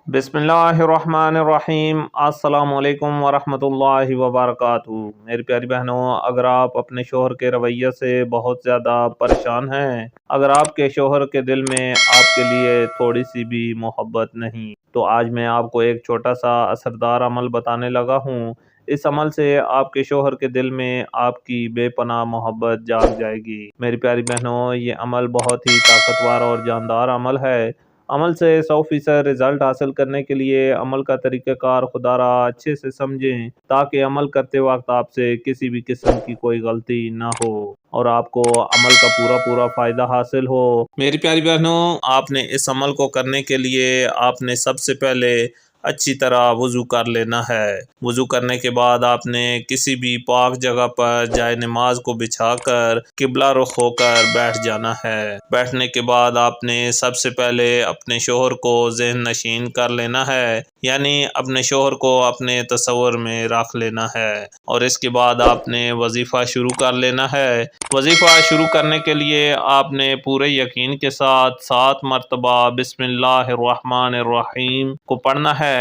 बिस्मिल्लाहिर्रहमानिर्रहीम। अस्सलाम वालेकुम वरहमतुल्लाहि वबरकातुहू। मेरी प्यारी बहनों, अगर आप अपने शोहर के रवैये से बहुत ज़्यादा परेशान हैं, अगर आपके शोहर के दिल में आपके लिए थोड़ी सी भी मोहब्बत नहीं, तो आज मैं आपको एक छोटा सा असरदार अमल बताने लगा हूँ। इस अमल से आपके शोहर के दिल में आपकी बेपनाह मोहब्बत जाग जाएगी। मेरी प्यारी बहनों, ये अमल बहुत ही ताकतवर और जानदार अमल है। अमल से 100% रिजल्ट हासिल करने के लिए अमल का तरीक़ाकार खुदारा अच्छे से समझें, ताकि अमल करते वक्त आपसे किसी भी किस्म की कोई गलती ना हो और आपको अमल का पूरा पूरा फ़ायदा हासिल हो। मेरी प्यारी बहनों, आपने इस अमल को करने के लिए आपने सबसे पहले अच्छी तरह वज़ू कर लेना है। वज़ू करने के बाद आपने किसी भी पाक जगह पर जाए नमाज को बिछाकर किबला रुख होकर बैठ जाना है। बैठने के बाद आपने सबसे पहले अपने शोहर को ज़हन नशीन कर लेना है, यानी अपने शोहर को अपने तसव्वुर में रख लेना है और इसके बाद आपने वजीफ़ा शुरू कर लेना है। वजीफ़ा शुरू करने के लिए आपने पूरे यकीन के साथ 7 मरतबा बिस्मिल्लाहिर्रहमानिर्रहीम को पढ़ना है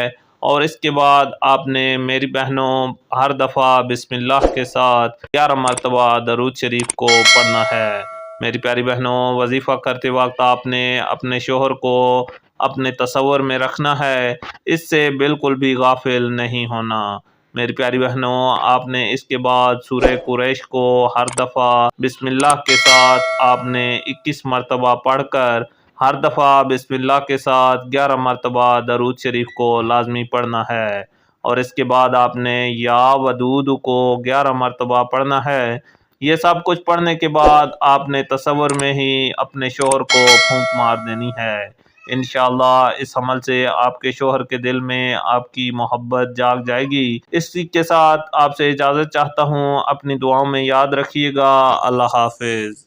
और इसके बाद आपने मेरी बहनों हर दफ़ा बिस्मिल्लाह के साथ 11 मरतबा दरूद शरीफ को पढ़ना है। मेरी प्यारी बहनों, वजीफ़ा करते वक्त आपने अपने शोहर को अपने तसव्वुर में रखना है, इससे बिल्कुल भी गाफिल नहीं होना। मेरी प्यारी बहनों, आपने इसके बाद सूरह कुरैश को हर दफ़ा बिस्मिल्लाह के साथ आपने 21 मरतबा पढ़कर हर दफ़ा बिस्मिल्लाह के साथ 11 मरतबा दरूद शरीफ को लाजमी पढ़ना है और इसके बाद आपने या वदूद को 11 मरतबा पढ़ना है। ये सब कुछ पढ़ने के बाद आपने तसव्वुर में ही अपने शोहर को फूंक मार देनी है। इंशाअल्लाह इस अमल से आपके शोहर के दिल में आपकी मोहब्बत जाग जाएगी। इसी के साथ आपसे इजाज़त चाहता हूँ। अपनी दुआओं में याद रखिएगा। अल्लाह हाफ़िज़।